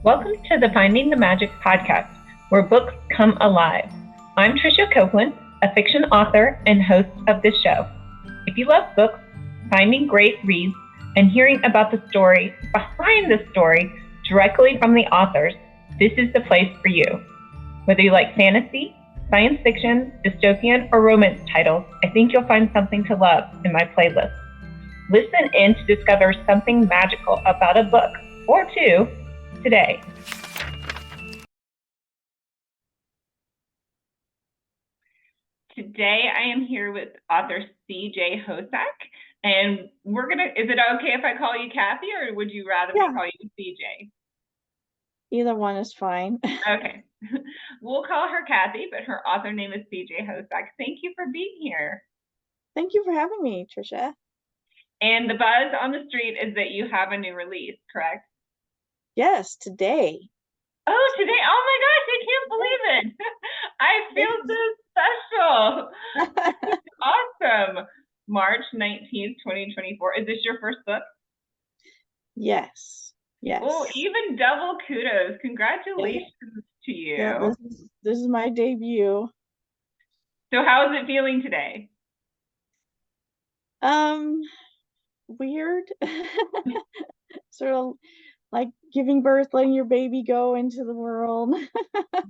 Welcome to the Finding the Magic podcast, where books come alive. I'm Tricia Copeland, a fiction author and host of this show. If you love books, finding great reads, and hearing about the story behind the story directly from the authors, this is the place for you. Whether you like fantasy, science fiction, dystopian, or romance titles, I think you'll find something to love in my playlist. Listen in to discover something magical about a book or two today. Today I am here with author C.J. Hosak, and is it okay if I call you Kathy, or would you rather me call you C.J.? Either one is fine. Okay. We'll call her Kathy, but her author name is C.J. Hosak. Thank you for being here. Thank you for having me, Tricia. And the buzz on the street is that you have a new release, correct? Yes, today. Oh, today? Oh my gosh, I can't believe it. I feel so special. Awesome. March 19th, 2024. Is this your first book? Yes. Oh, even double kudos. Congratulations to you. Yeah, this is my debut. So how is it feeling today? Weird. Sort of like giving birth, letting your baby go into the world.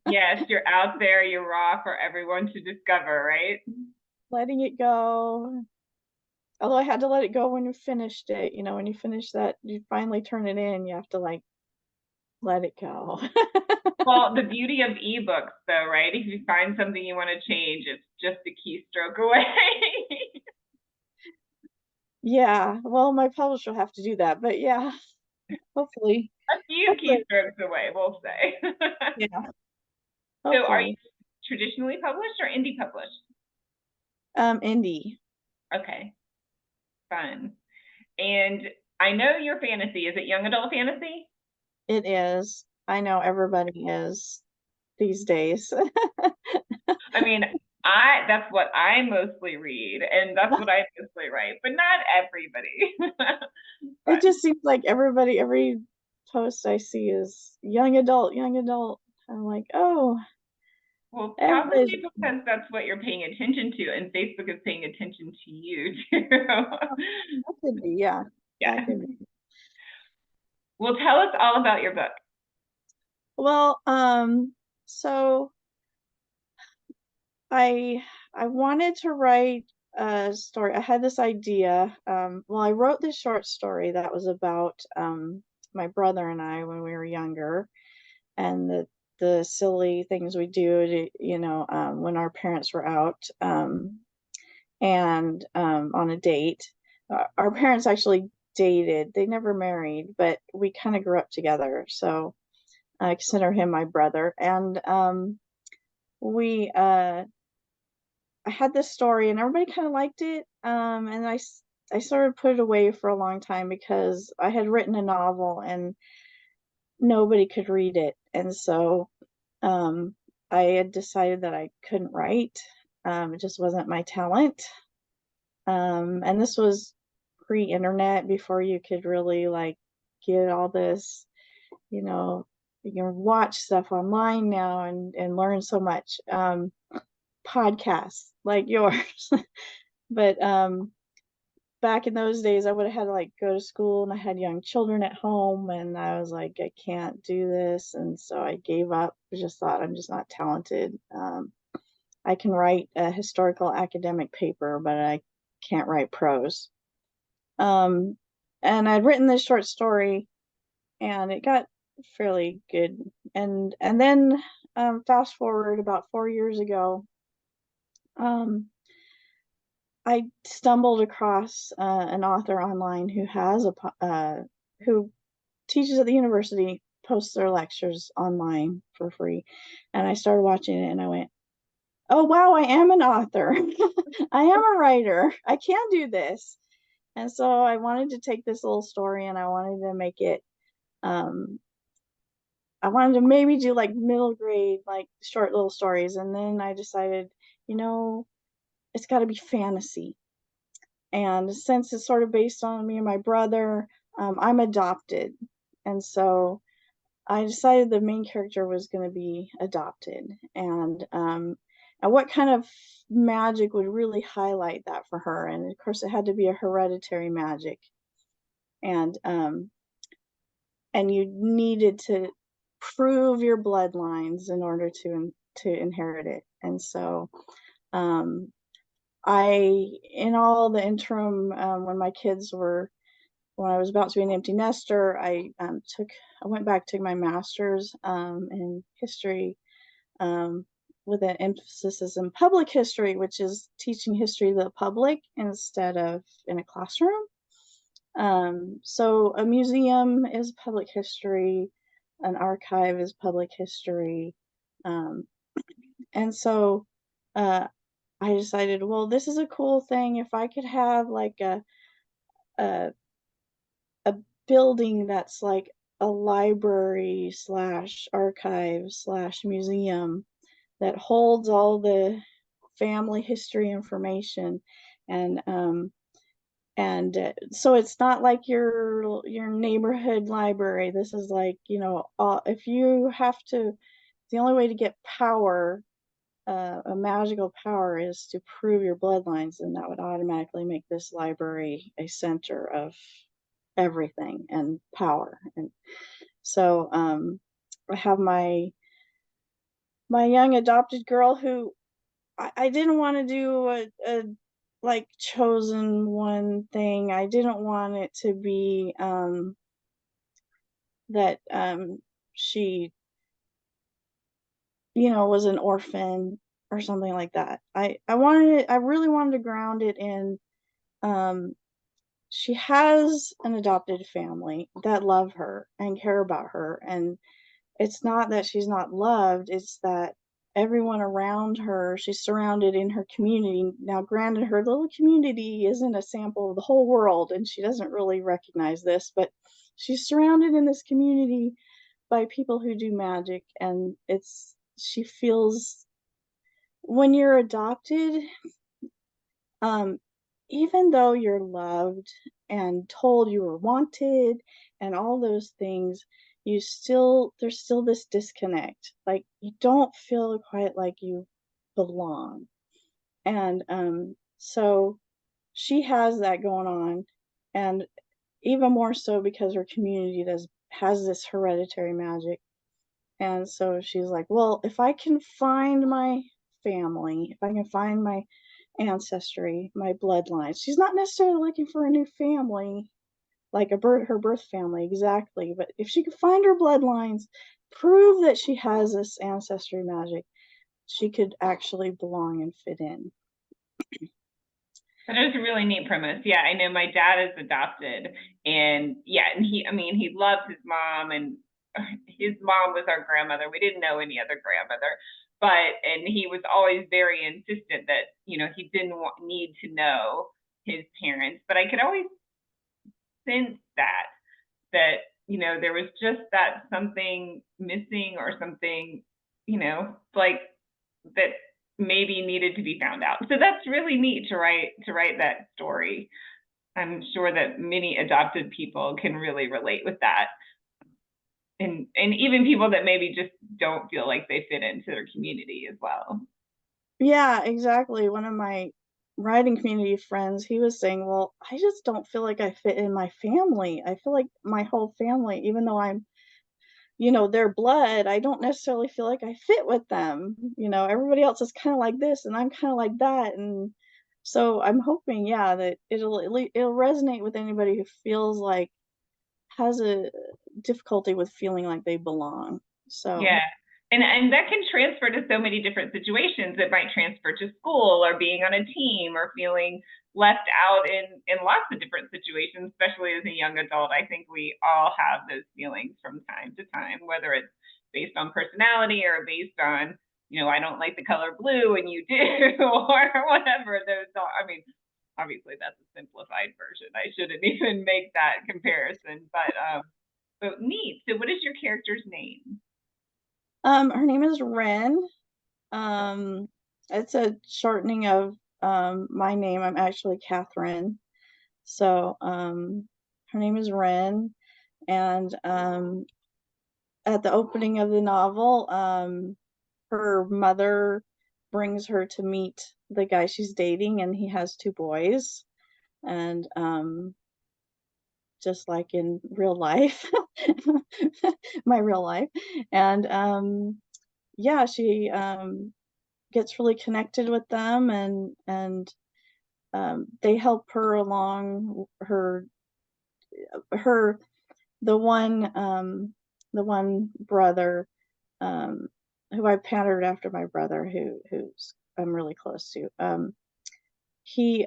Yes, you're out there, you're raw for everyone to discover, right? Letting it go. Although I had to let it go when you finished it. You know, when you finish that, you finally turn it in, you have to like let it go. Well, the beauty of ebooks though, right? If you find something you want to change, it's just a keystroke away. Yeah, well, my publisher will have to do that, but yeah, hopefully. A few keystrokes away, we'll say. Yeah. So are you traditionally published or indie published? Indie. Okay. Fun. And I know your fantasy. Is it young adult fantasy? It is. I know everybody is these days. I mean, that's what I mostly read, and that's what I mostly write, but not everybody. It just seems like every post I see is young adult, young adult. I'm like, oh. Well, probably because that's what you're paying attention to, and Facebook is paying attention to you too. That could be, yeah. Yeah. Could be. Well, tell us all about your book. Well, so I wanted to write a story. I had this idea. Well, I wrote this short story that was about my brother and I when we were younger, and the silly things we do to, when our parents were out and on a date. Our parents actually dated. They never married, but we kind of grew up together. So I consider him my brother. And we I had this story and everybody kind of liked it. And I sort of put it away for a long time because I had written a novel and nobody could read it. And so I had decided that I couldn't write. It just wasn't my talent. And this was pre-internet, before you could really like get all this, you know, you can watch stuff online now and learn so much. Podcasts like yours. But back in those days I would have had to like go to school, and I had young children at home, and I was like, I can't do this. And so I gave up. I just thought, I'm just not talented. I can write a historical academic paper, but I can't write prose. And I'd written this short story and it got fairly good. And then fast forward about 4 years ago, I stumbled across an author online who has who teaches at the university, posts their lectures online for free. And I started watching it and I went, oh, wow, I am an author. I am a writer. I can do this. And so I wanted to take this little story and I wanted to make it, I wanted to maybe do like middle grade, like short little stories. And then I decided, it's got to be fantasy. And since it's sort of based on me and my brother, I'm adopted. And so I decided the main character was going to be adopted, and what kind of magic would really highlight that for her. And of course, it had to be a hereditary magic, and you needed to prove your bloodlines in order to inherit it. And so, in all the interim, when I was about to be an empty nester, I went back to my master's in history, with an emphasis in public history, which is teaching history to the public instead of in a classroom. So a museum is public history, an archive is public history, and so I decided, well, this is a cool thing. If I could have like a a building that's like a library slash archive slash museum that holds all the family history information, and so it's not like your neighborhood library. This is like, if you have to, the only way to get power, a magical power, is to prove your bloodlines, and that would automatically make this library a center of everything and power. And so I have my young adopted girl who I didn't want to do a like chosen one thing. I didn't want it to be that she was an orphan or something like that. I really wanted to ground it in, she has an adopted family that love her and care about her, and it's not that she's not loved, it's that everyone around her, she's surrounded in her community. Now, granted, her little community isn't a sample of the whole world, and she doesn't really recognize this, but she's surrounded in this community by people who do magic, and she feels, when you're adopted, um, even though you're loved and told you were wanted and all those things, there's still this disconnect. Like, you don't feel quite like you belong. And so she has that going on, and even more so because her community has this hereditary magic. And so she's like, well, if I can find my family, if I can find my ancestry, my bloodline. She's not necessarily looking for a new family, like her birth family exactly, but if she could find her bloodlines, prove that she has this ancestry magic, she could actually belong and fit in. That is a really neat premise. Yeah, I know my dad is adopted, and yeah, and he loves his mom, and his mom was our grandmother. We didn't know any other grandmother, and he was always very insistent that he didn't need to know his parents, but I could always sense that there was just that something missing, or something like that maybe needed to be found out. So that's really neat to write that story. I'm sure that many adopted people can really relate with that, and even people that maybe just don't feel like they fit into their community as well. Yeah, exactly. One of my writing community friends, he was saying, well, I just don't feel like I fit in my family. I feel like my whole family, even though I'm their blood, I don't necessarily feel like I fit with them. Everybody else is kind of like this and I'm kind of like that. And so I'm hoping, yeah, that it'll resonate with anybody who feels like, has a difficulty with feeling like they belong. So yeah, and that can transfer to so many different situations. It might transfer to school, or being on a team, or feeling left out in lots of different situations, especially as a young adult. I think we all have those feelings from time to time, whether it's based on personality or based on, I don't like the color blue and you do, or whatever. Obviously that's a simplified version. I shouldn't even make that comparison, but neat. So what is your character's name? her name is Ren. It's a shortening of my name. I'm actually Catherine. So her name is Ren, and at the opening of the novel, her mother brings her to meet the guy she's dating, and he has two boys. And just like in real life, my real life. And yeah, she gets really connected with them, and they help her along her the one brother, um, who I patterned after my brother, who's I'm really close to. He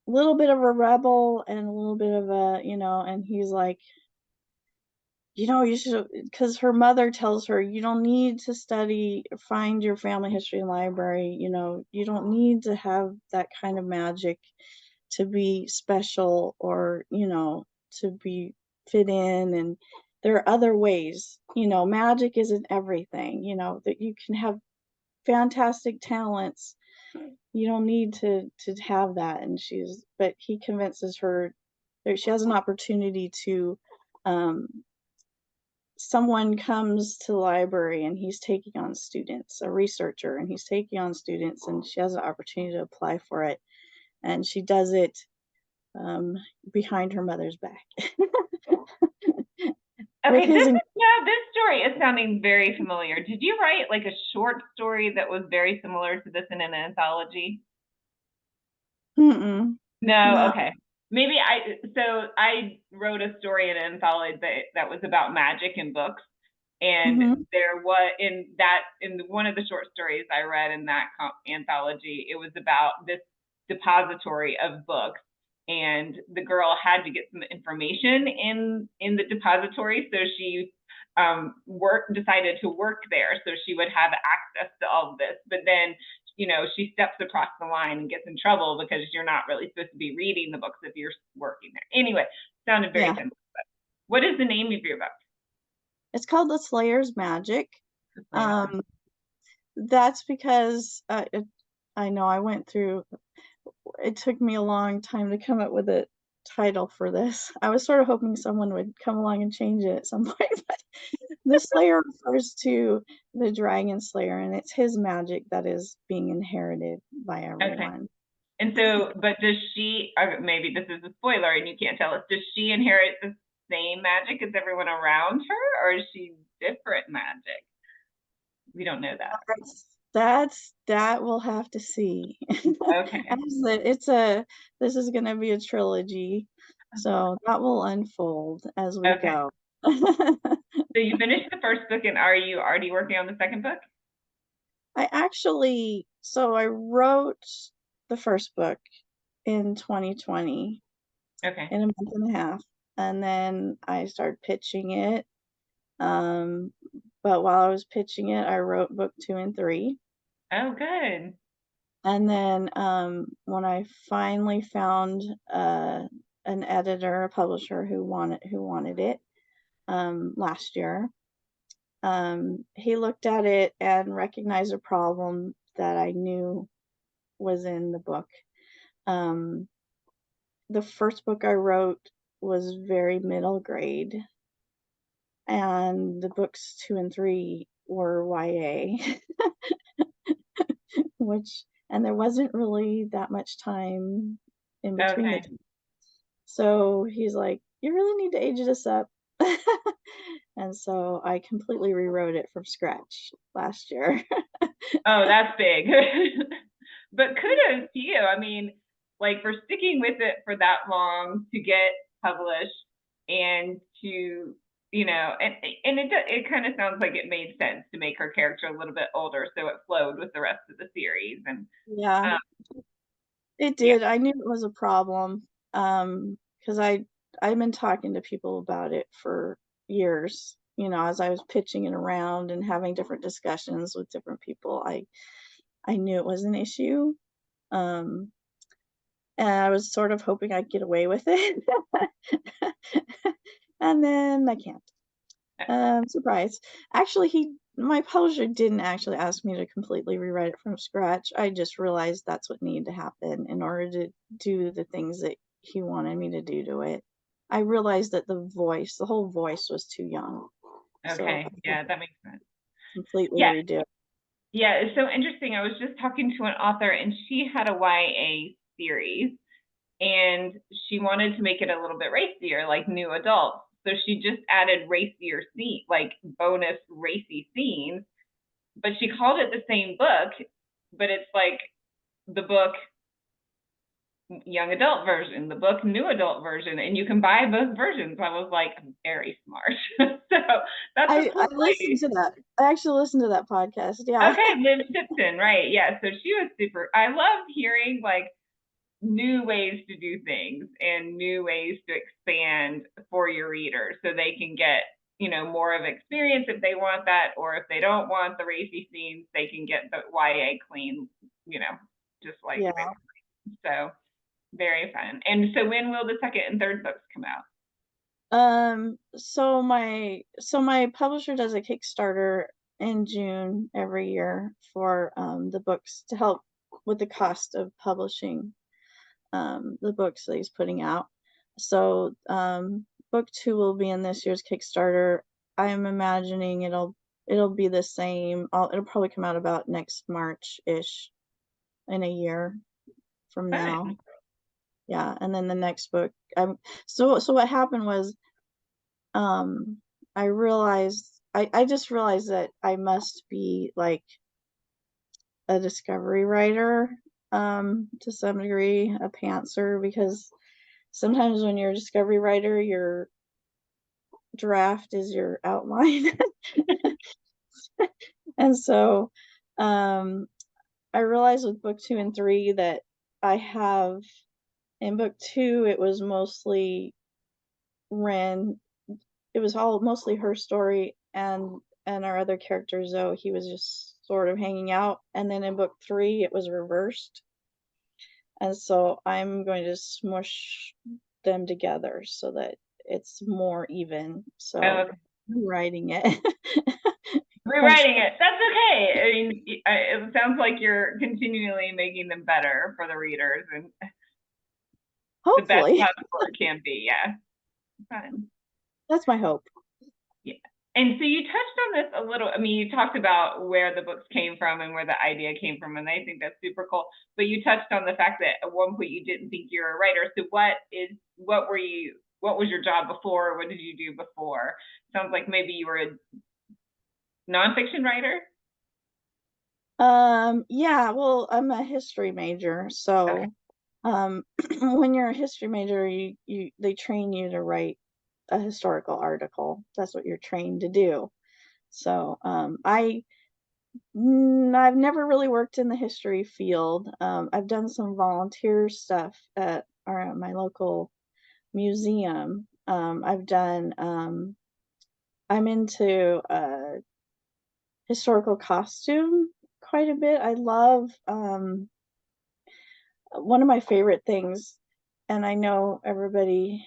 little bit of a rebel and a little bit of a, and he's like, you should, because her mother tells her, you don't need to find your family history in library, you don't need to have that kind of magic to be special, or, to be fit in. And there are other ways, magic isn't everything, that you can have fantastic talents. You don't need to have that. But he convinces her that she has an opportunity to, someone comes to the library and he's taking on students, a researcher, and he's taking on students, and she has an opportunity to apply for it. And she does it behind her mother's back. Okay, this story is sounding very familiar. Did you write like a short story that was very similar to this in an anthology? Mm-mm. No, No. okay. Maybe I wrote a story in an anthology that was about magic in books. And Mm-hmm. there was in one of the short stories I read in that anthology, it was about this depository of books, and the girl had to get some information in the depository, so she decided to work there so she would have access to all of this. But then, she steps across the line and gets in trouble because you're not really supposed to be reading the books if you're working there. Anyway, sounded very similar. What is the name of your book? It's called The Slayer's Magic. That's because I know I went through, it took me a long time to come up with a title for this. I was sort of hoping someone would come along and change it at some point. But the Slayer refers to the Dragon Slayer, and it's his magic that is being inherited by everyone. Okay. And so, but does she, maybe this is a spoiler and you can't tell us, does she inherit the same magic as everyone around her, or is she different magic? We don't know that. That we'll have to see. Okay. This is going to be a trilogy, so that will unfold as we go. So you finished the first book, and are you already working on the second book? I wrote the first book in 2020. Okay. In a month and a half, and then I started pitching it. But while I was pitching it, I wrote book 2 and 3. Oh, good. And then when I finally found an editor, a publisher who wanted it last year, he looked at it and recognized a problem that I knew was in the book. The first book I wrote was very middle grade, and the books 2 and 3 were YA, and there wasn't really that much time in between the two. So he's like, you really need to age this up. And so I completely rewrote it from scratch last year. Oh, that's big. But kudos to you. I mean, like, for sticking with it for that long to get published, and to, and it kind of sounds like it made sense to make her character a little bit older so it flowed with the rest of the series. And yeah, it did. Yeah. I knew it was a problem because I've been talking to people about it for years. As I was pitching it around and having different discussions with different people, I knew it was an issue. And I was sort of hoping I'd get away with it. And then I can't. Surprise. Actually, my publisher didn't actually ask me to completely rewrite it from scratch. I just realized that's what needed to happen in order to do the things that he wanted me to do to it. I realized that the whole voice was too young. So Okay. I had Yeah, that makes sense. completely Yeah. redo it. Yeah, it's so interesting. I was just talking to an author and she had a YA series and she wanted to make it a little bit racier, like new adults. So she just added racier scene, like bonus racy scenes, but she called it the same book, but it's like the book young adult version, the book new adult version, and you can buy both versions. I was like, very smart. So that's a I cool listened way. to that. I actually listened to that podcast. Yeah. Okay, Liv Tipton, right? Yeah, so she was super. I loved hearing like new ways to do things and new ways to expand for your readers so they can get more of experience if they want that, or if they don't want the racy scenes they can get the YA clean, just like Yeah. so very fun. And so when will the second and third books come out? So my publisher does a Kickstarter in June every year for the books to help with the cost of publishing the books that he's putting out. So book 2 will be in this year's Kickstarter. I'm imagining it'll be the same. It'll probably come out about next March-ish, in a year from now. Fun. Yeah, and then the next book. So what happened was um I just realized that I must be like a discovery writer to some degree, a pantser, because sometimes when you're a discovery writer, your draft is your outline. And so um I realized with book 2 and 3 that I have in book 2 it was mostly Ren. It was all mostly her story, and our other character Zoe, he was just sort of hanging out. And then in book 3 it was reversed. And so I'm going to smush them together so that it's more even. Oh, So okay. I'm writing it. Rewriting it, that's okay. I mean, it sounds like you're continually making them better for the readers and the best Hopefully. possible it can be. Yeah, fun. That's my hope. Yeah. And so you touched on this a little. I mean, you talked about where the books came from and where the idea came from, and I think that's super cool. But you touched on the fact that at one point you didn't think you were a writer. So what was your job before? What did you do before? Sounds like maybe you were a nonfiction writer. Yeah, well, I'm a history major, Okay. so when you're a history major, they train you to write a historical article. That's what you're trained to do. So I've never really worked in the history field. I've done some volunteer stuff at my local museum. I'm into historical costume quite a bit. I love one of my favorite things, and I know everybody,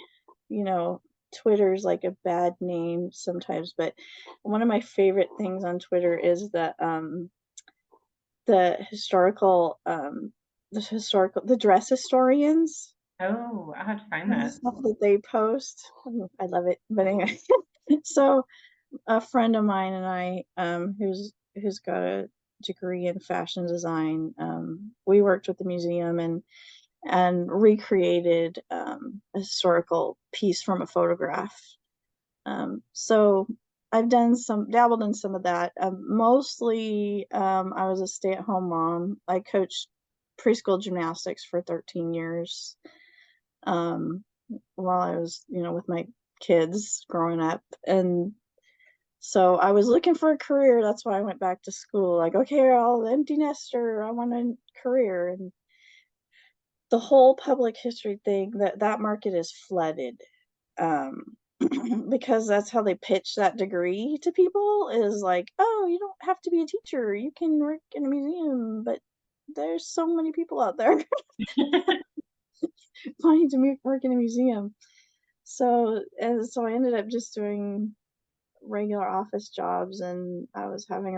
you know, Twitter's like a bad name sometimes, but one of my favorite things on Twitter is the historical the dress historians Oh, I have to find and the that. stuff that they post. I love it. But anyway, so a friend of mine and I, who's got a degree in fashion design, we worked with the museum and recreated a historical piece from a photograph. So I've dabbled in some of that. Mostly, I was a stay-at-home mom. I coached preschool gymnastics for 13 years um, while I was, with my kids growing up. And so I was looking for a career. That's why I went back to school. Like, okay, I'll empty nester. I want a career. And the whole public history thing, that market is flooded. Um, because that's how they pitch that degree to people, is like, oh, you don't have to be a teacher, you can work in a museum. But there's so many people out there wanting to work in a museum. So I ended up just doing regular office jobs, and I was having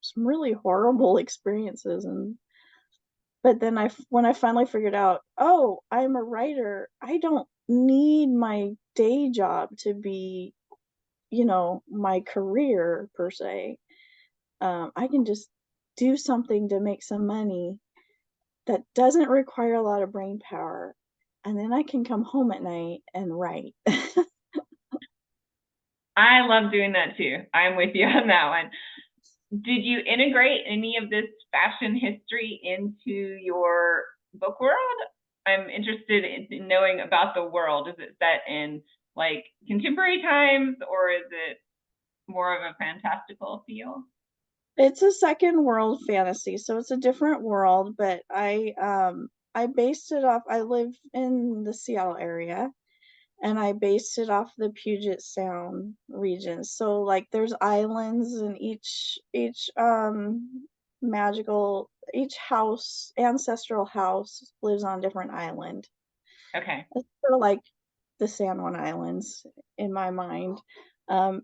some really horrible experiences. But then when I finally figured out, oh, I'm a writer, I don't need my day job to be, my career per se. I can just do something to make some money that doesn't require a lot of brain power. And then I can come home at night and write. I love doing that too. I'm with you on that one. Did you integrate any of this fashion history into your book world? I'm interested in knowing about the world. Is it set in like contemporary times, or is it more of a fantastical feel? It's a second world fantasy, so it's a different world, but I based it off. I live in the Seattle area, and I based it off the Puget Sound region. So like there's islands, and each house, ancestral house, lives on a different island. Okay. It's sort of like the San Juan Islands in my mind.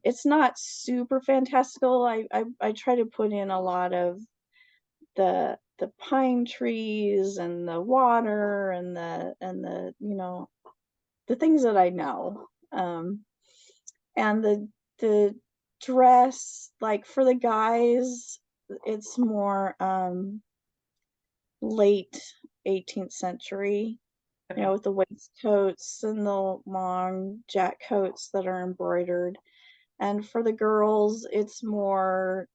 It's not super fantastical. I try to put in a lot of the pine trees and the water and the the things that I know. And the dress, like for the guys, it's more late 18th century, Okay. with the waistcoats and the long jack coats that are embroidered. And for the girls, it's more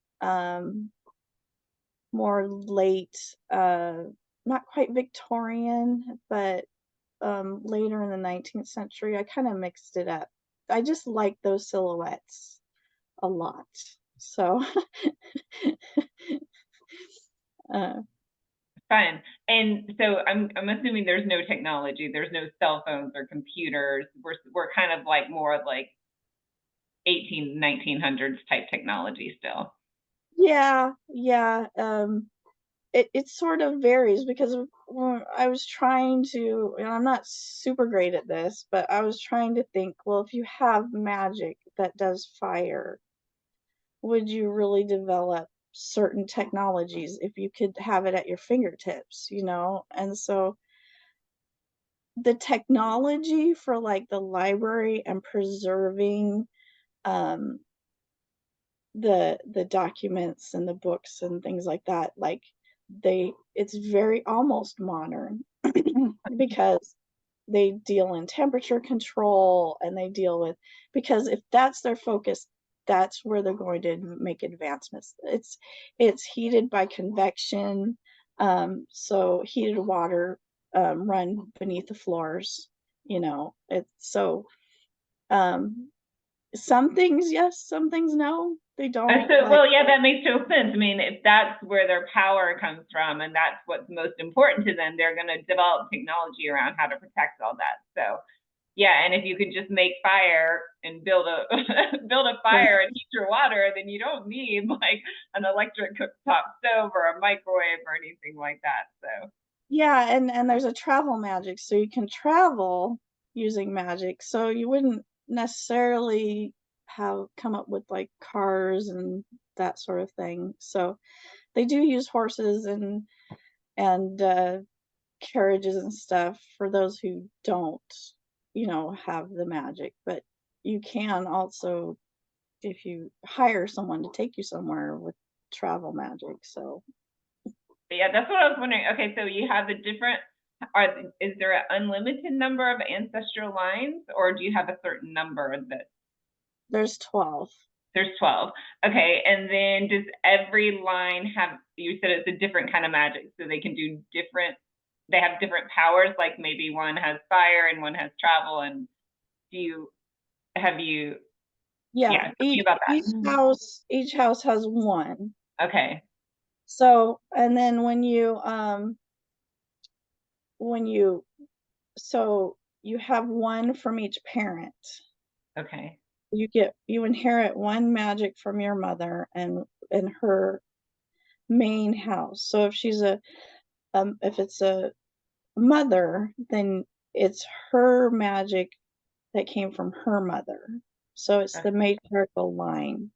late, not quite Victorian, but later in the 19th century. I kind of mixed it up. I just like those silhouettes a lot. So, uh, Fun. And so I'm assuming there's no technology. There's no cell phones or computers. We're kind of like more like 1900s type technology still. yeah. It sort of varies because when I was trying to, and I'm not super great at this, but I was trying to think, well, if you have magic that does fire, would you really develop certain technologies if you could have it at your fingertips, And so the technology for like the library and preserving um the documents and the books and things like that, like it's very almost modern because they deal in temperature control, and they deal with, because if that's their focus, that's where they're going to make advancements. It's heated by convection, so heated water run beneath the floors, it's so um some things yes, some things no, they don't, So, like, well, yeah, that makes total sense. I mean, if that's where their power comes from and that's what's most important to them, they're going to develop technology around how to protect all that. So, yeah, and if you can just make fire and build a build a right. fire and heat your water, then you don't need like an electric cooktop stove or a microwave or anything like that. So, Yeah, and there's a travel magic, so you can travel using magic. So you wouldn't necessarily have come up with like cars and that sort of thing. So they do use horses and carriages and stuff for those who don't, have the magic. But you can also, if you hire someone to take you somewhere, with travel magic. So yeah, that's what I was wondering. Okay, so you have the different. Is there an unlimited number of ancestral lines, or do you have a certain number that there's 12. there's 12? Okay, and then does every line have? You said it's a different kind of magic, so they can do different. They have different powers. Like maybe one has fire and one has travel. And do you have you? Yeah, Yeah, tell me about that. each house has one. Okay. So, and then when you so you have one from each parent. Okay. You inherit one magic from your mother and in her main house. So if it's a mother, then it's her magic that came from her mother. So it's the matriarchal line.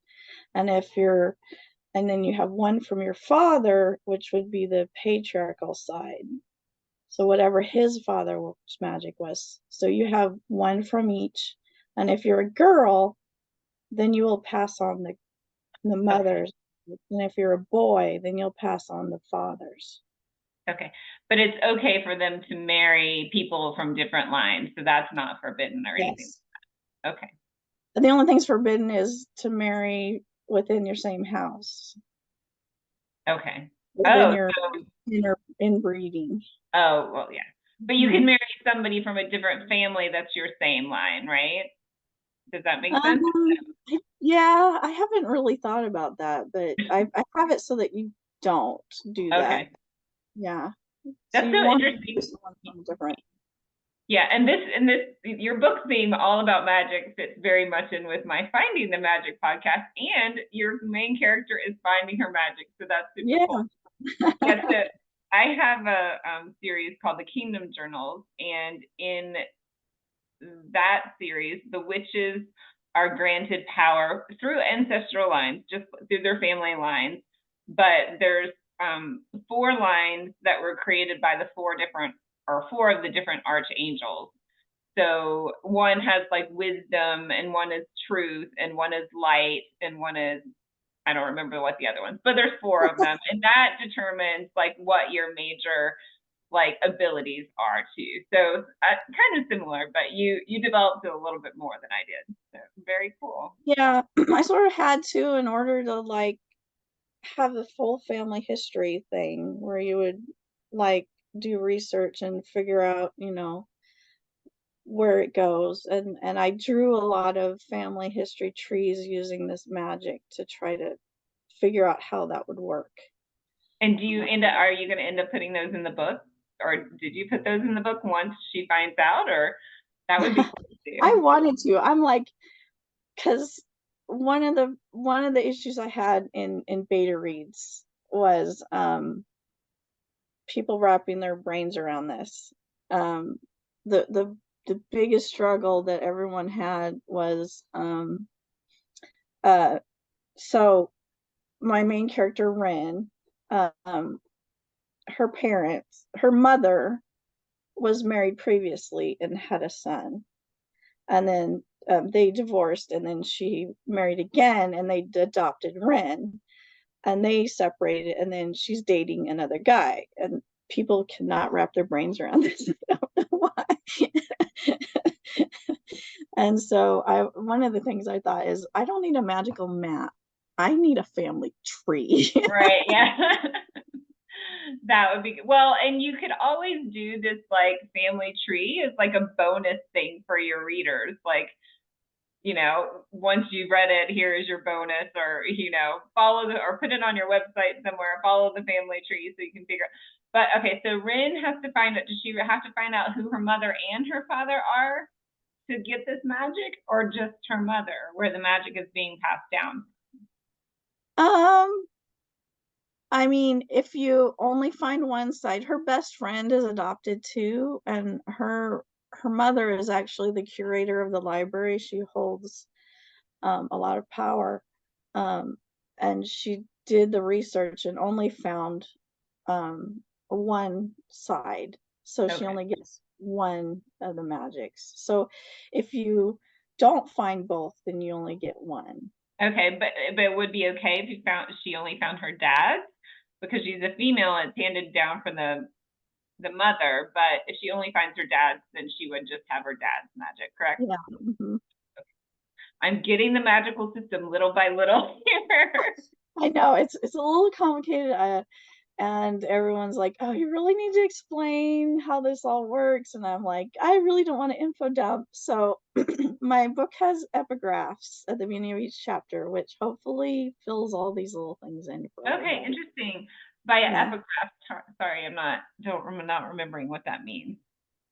And and then you have one from your father, which would be the patriarchal side. So whatever his father's magic was. So you have one from each. And if you're a girl, then you will pass on the Okay. mother's. And if you're a boy, then you'll pass on the father's. Okay. But it's okay for them to marry people from different lines, so that's not forbidden or anything. Yes. Okay. The only thing's forbidden is to marry within your same house, Okay. within Oh, your so inbreeding. oh, well, yeah. But you can Hmm. marry somebody from a different family that's your same line, right? Does that make sense? Um, yeah, I haven't really thought about that, but I have it so that you don't do that. Okay. Yeah. So That's you so want to do interesting. someone from different. Yeah, and this your book theme all about magic fits very much in with my Finding the Magic podcast, and your main character is finding her magic, so that's super Yeah. cool. Yeah, so I have a series called the Kingdom Journals, and in that series, the witches are granted power through ancestral lines, just through their family lines. But there's four lines that were created by the four of the different archangels. So one has like wisdom, and one is truth, and one is light, and one is, I don't remember what the other ones, but there's four of them, and that determines like what your major like abilities are too. So kind of similar, but you developed it a little bit more than I did. So very cool. Yeah, I sort of had to in order to like have the full family history thing where you would like do research and figure out, where it goes. And I drew a lot of family history trees using this magic to try to figure out how that would work. And are you going to end up putting those in the book, or did you put those in the book once she finds out, or that would be cool I too. wanted to. I'm like, because one of the issues I had in beta reads was people wrapping their brains around this. Um, the biggest struggle that everyone had was uh, so my main character Ren, um, her mother was married previously and had a son, and then they divorced, and then she married again, and they adopted Ren, and they separated, and then she's dating another guy, and people cannot wrap their brains around this. I don't know why. And so one of the things I thought is I don't need a magical map. I need a family tree. Right, yeah. That would be well, and you could always do this like family tree as like a bonus thing for your readers. Like, once you've read it, here is your bonus, or follow or put it on your website somewhere, follow the family tree so you can figure. But okay, so Rin has to find out. Does she have to find out who her mother and her father are to get this magic, or just her mother, where the magic is being passed down? um, I mean, if you only find one side, her best friend is adopted too, and her mother is actually the curator of the library. She holds a lot of power, um, and she did the research and only found one side, so she Okay. only gets one of the magics. So if you don't find both, then you only get one. Okay, but it would be okay if she only found her dad's, because she's a female and it's handed down from the mother. But if she only finds her dad's, then she would just have her dad's magic, correct? Yeah. Mhm. I'm getting the magical system little by little here. I know it's a little complicated, and everyone's like, "Oh, you really need to explain how this all works," and I'm like, "I really don't want to info dump." So my book has epigraphs at the beginning of each chapter, which hopefully fills all these little things in for Okay, everybody. interesting. Via Yeah. epigraph. Sorry, not remembering what that means.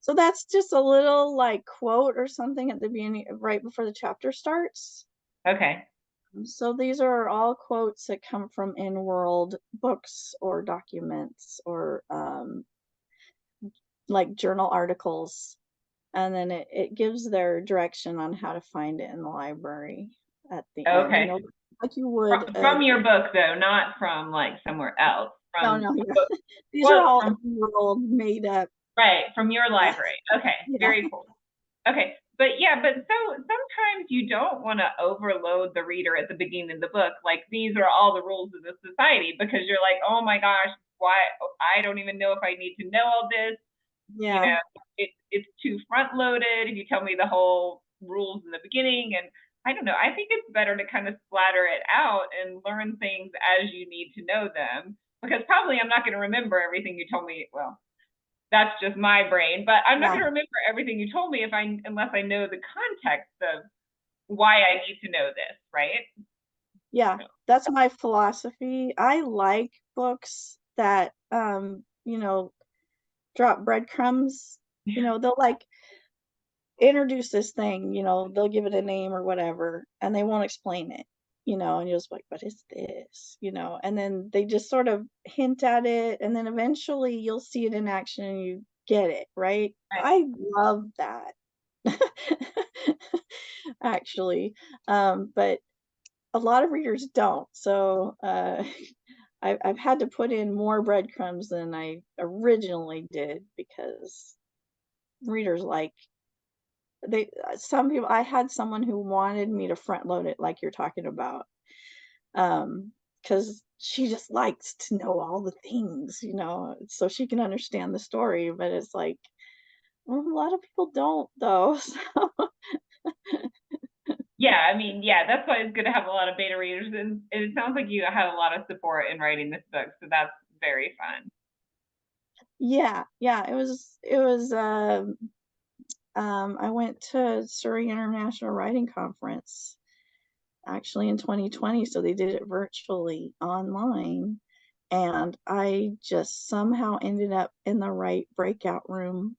So that's just a little like quote or something at the beginning, right before the chapter starts. Okay. So these are all quotes that come from in-world books or documents or like journal articles. And then it gives their direction on how to find it in the library at the end, Okay. like you would. From your book though, not from like somewhere else. No, From no, quote, these are quotes all from in-world made up Right, from your library. Okay, Yeah. very cool. Okay, but yeah, but so sometimes you don't want to overload the reader at the beginning of the book. Like these are all the rules of the society because you're like, oh my gosh, why? I don't even know if I need to know all this. You Yeah. know, it's too front loaded. If you tell me the whole rules in the beginning, and I don't know, I think it's better to kind of splatter it out and learn things as you need to know them. Because probably I'm not going to remember everything you told me. Well, that's just my brain, but I'm not Yeah. going to remember everything you told me if I unless I know the context of why I need to know this, right? Yeah. So, That's my philosophy. I like books that drop breadcrumbs. They'll like introduce this thing, they'll give it a name or whatever, and they won't explain it, and you're just like, what is this? And then they just sort of hint at it, and then eventually you'll see it in action and you get it, right? right. I love that. Actually. But a lot of readers don't. So I've had to put in more breadcrumbs than I originally did because readers like some people. I had someone who wanted me to front load it like you're talking about, because she just likes to know all the things, so she can understand the story. But it's like, well, a lot of people don't though. So Yeah, I mean, yeah, that's why it's good to have a lot of beta readers, and it sounds like you had a lot of support in writing this book, so that's very fun. yeah, it was. I went to Surrey International Writing Conference actually in 2020, so they did it virtually online. And I just somehow ended up in the right breakout room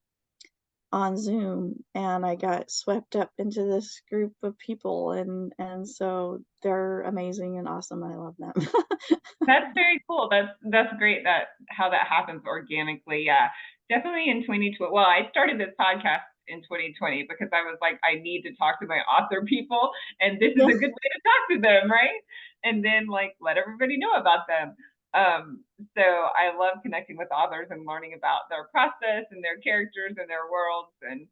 on Zoom, and I got swept up into this group of people, and so they're amazing and awesome. I love them. That's very cool. That's great that how that happens organically. Yeah, definitely in 2020. Well, I started this podcast in 2020 because I was like, I need to talk to my author people, and this is Yeah. a good way to talk to them, right? And then like let everybody know about them. So I love connecting with authors and learning about their process and their characters and their worlds, and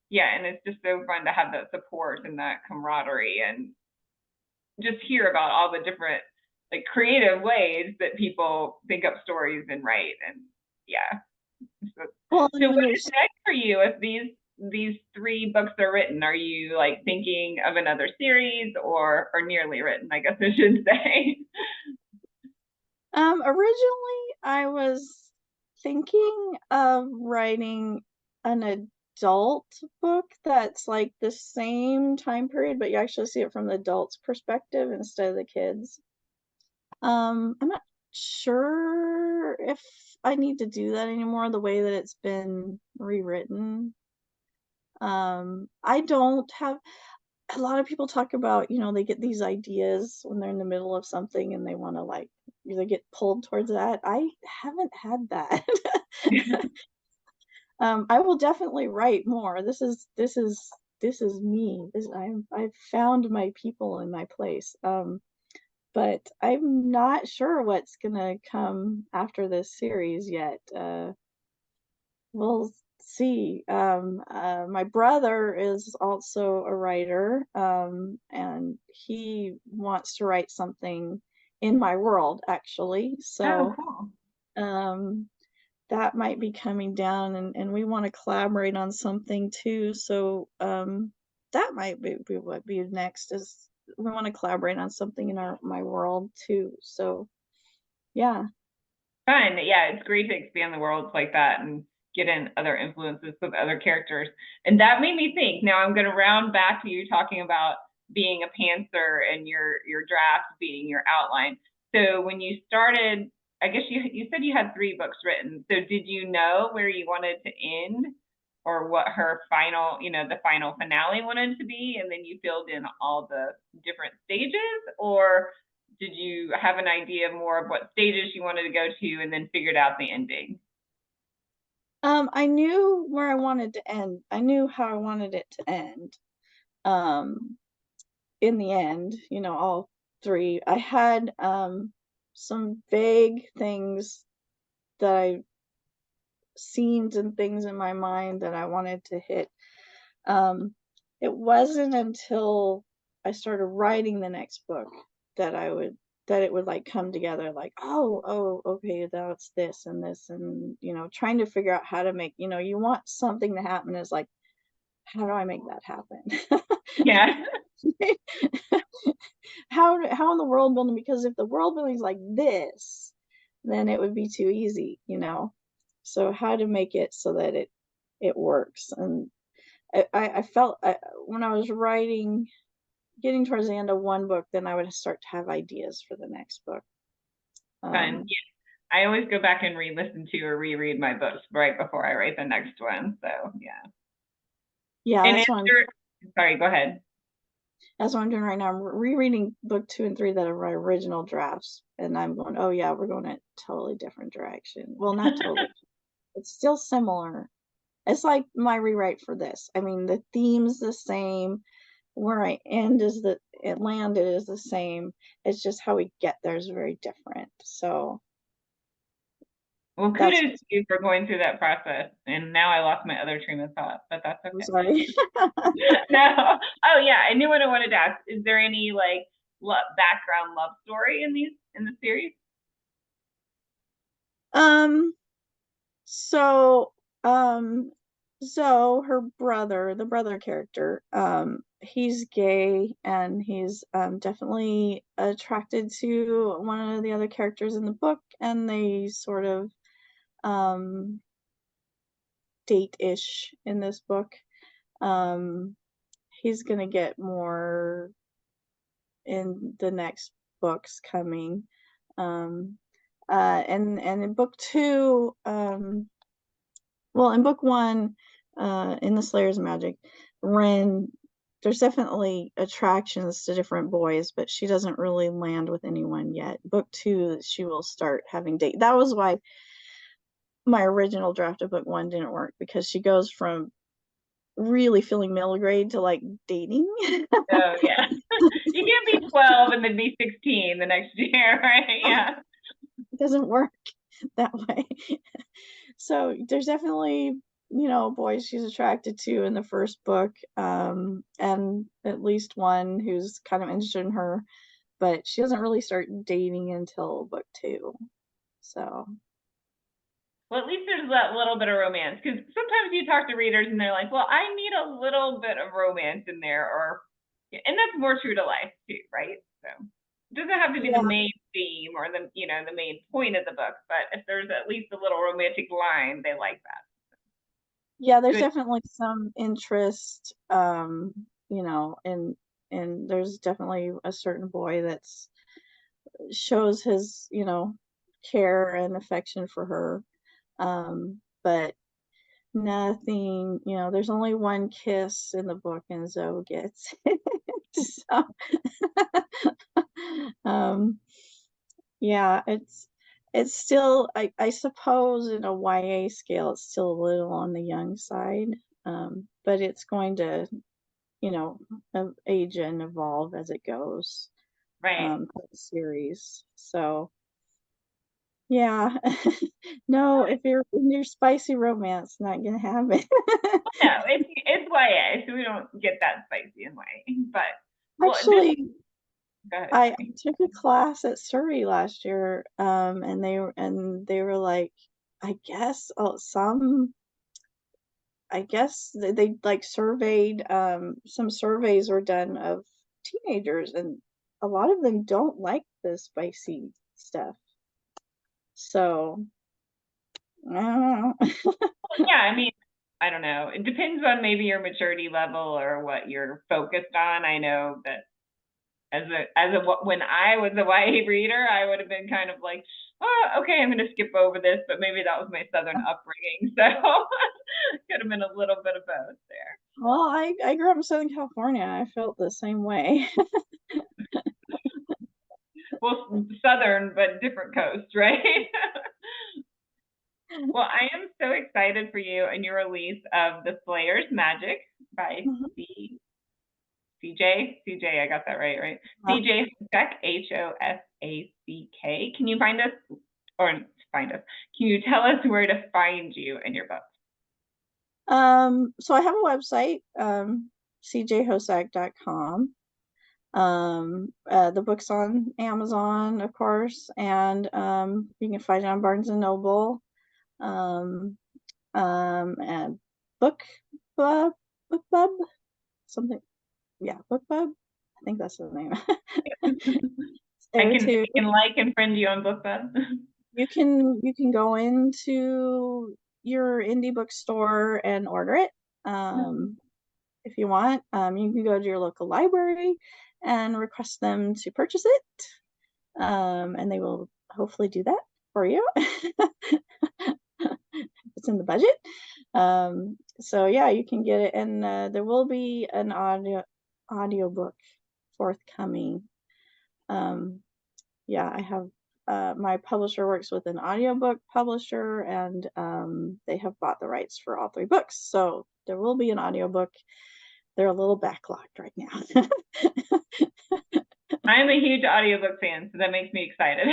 yeah, and it's just so fun to have that support and that camaraderie and just hear about all the different like creative ways that people think up stories and write. And yeah, so, Well, so and when what you're is next for you if these three books are written? Are you like thinking of another series or nearly written, I guess I should say? originally I was thinking of writing an adult book that's like the same time period, but you actually see it from the adult's perspective instead of the kids. I'm not sure if I need to do that anymore the way that it's been rewritten. I don't have a lot of people talk about, they get these ideas when they're in the middle of something and they want to like they get pulled towards that. I haven't had that. I will definitely write more. This is me. I've found my people in my place. But I'm not sure what's gonna come after this series yet. We'll see. My brother is also a writer, and he wants to write something in my world, actually. Oh, So, cool. um, that might be coming down, and we want to collaborate on something too. So, that might be what be next is we want to collaborate on something in my world too. So, yeah. Fun. Yeah, it's great to expand the worlds like that and get in other influences with other characters. And that made me think. Now I'm going to round back to you talking about being a pantser and your draft being your outline. So when you started, I guess you said you had three books written. So did you know where you wanted to end or what her final, the final finale wanted to be, and then you filled in all the different stages, or did you have an idea more of what stages you wanted to go to and then figured out the ending? I knew where I wanted to end. I knew how I wanted it to end. Um, in the end, all three. I had some vague things that I scenes and things in my mind that I wanted to hit. It wasn't until I started writing the next book that it would like come together, like, oh, okay, that's this and this, and trying to figure out how to make, you want something to happen, is like, how do I make that happen? Yeah. How in the world building, because if the world building is like this, then it would be too easy, so how to make it so that it works. And I felt, when I was writing, getting towards the end of one book, then I would start to have ideas for the next book. Fun. Yeah. I always go back and re-listen to or reread my books right before I write the next one. So yeah. Yeah, And sorry, go ahead. that's what I'm doing right now. I'm rereading book 2 and 3 that are my original drafts, and I'm going, oh yeah, we're going a totally different direction. Well, not totally. It's still similar. It's like my rewrite for this. I mean, the theme's the same. Where I landed is the same. It's just how we get there is very different. So Well, kudos to you for going through that process. And now I lost my other train of thought, but that's okay. I'm sorry. No. Oh yeah, I knew what I wanted to ask. Is there any like background love story in the series? So Zoe, her brother, the brother character, he's gay, and he's definitely attracted to one of the other characters in the book, and they sort of date-ish in this book. He's gonna get more in the next books coming. And in book 2, well, in book 1, in the Slayer's Magic, Ren, there's definitely attractions to different boys, but she doesn't really land with anyone yet. Book 2, she will start having date. That was why my original draft of book 1 didn't work, because she goes from really feeling middle grade to like dating. Oh yeah. You can't be 12 and then be 16 the next year, right? Yeah. It doesn't work that way. So there's definitely, boys she's attracted to in the first book, and at least one who's kind of interested in her, but she doesn't really start dating until book 2. So Well, at least there's that little bit of romance, because sometimes you talk to readers and they're like, well, I need a little bit of romance in there, and that's more true to life too, right? So it doesn't have to be the main theme or the main point of the book, but if there's at least a little romantic line, they like that. Yeah, there's definitely some interest, and there's definitely a certain boy that's shows his, care and affection for her. But nothing, there's only one kiss in the book, and Zoe gets it. So, yeah, it's still, I suppose, in a YA scale, it's still a little on the young side, but it's going to, age and evolve as it goes, Right. the series. So yeah. No, if you're in your spicy romance, not gonna happen. No, it's YA, so we don't get that spicy in YA. But Actually, go ahead, I sorry. took a class at Surrey last year, and they were like, I guess, they like surveyed, some surveys were done of teenagers, and a lot of them don't like the spicy stuff. So I don't know. Well, yeah, I mean, I don't know. It depends on maybe your maturity level or what you're focused on. I know that when I was a YA reader, I would have been kind of like, oh, okay, I'm going to skip over this, but maybe that was my Southern upbringing, so could have been a little bit of both there. Well, I grew up in Southern California. I felt the same way. Well, Southern, but different coast, right? Well, I am so excited for you and your release of The Slayer's Magic by CJ. I got that right? CJ Hosack, Hosack. Can you find us, or find us. Can you tell us where to find you and your books? So I have a website, cjhosack.com. The book's on Amazon, of course, and you can find it on Barnes and Noble, and BookBub, something, yeah, BookBub. I think that's the name. I can like and friend you on BookBub. You can go into your indie bookstore and order it. If you want, you can go to your local library and request them to purchase it, and they will hopefully do that for you. It's in the budget. So yeah, you can get it, and there will be an audiobook forthcoming. Yeah, I have my publisher works with an audiobook publisher, and they have bought the rights for all 3 books. So there will be an audiobook. They're a little backlogged right now. I'm a huge audiobook fan, so that makes me excited.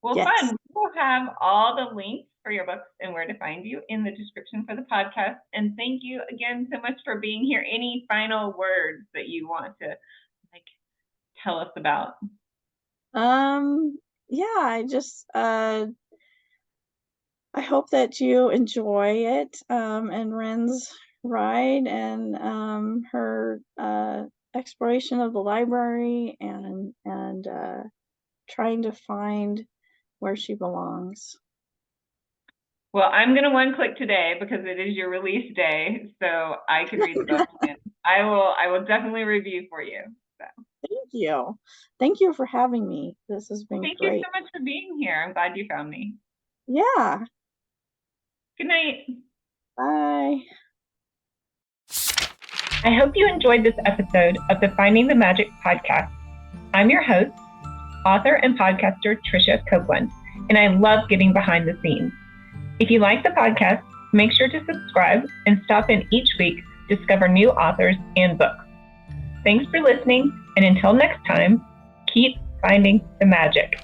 Well, yes. Fun. We'll have all the links for your books and where to find you in the description for the podcast. And thank you again so much for being here. Any final words that you want to tell us about? Yeah, I just I hope that you enjoy it, and Ren's ride, and her exploration of the library, and trying to find where she belongs. Well, I'm going to one-click today because it is your release day, so I can read the book. And I will definitely review for you. So. Thank you for having me. This has been great. Thank you so much for being here. I'm glad you found me. Yeah. Good night. Bye. I hope you enjoyed this episode of the Finding the Magic podcast. I'm your host, author and podcaster Tricia Copeland, and I love getting behind the scenes. If you like the podcast, make sure to subscribe and stop in each week to discover new authors and books. Thanks for listening, and until next time, keep finding the magic.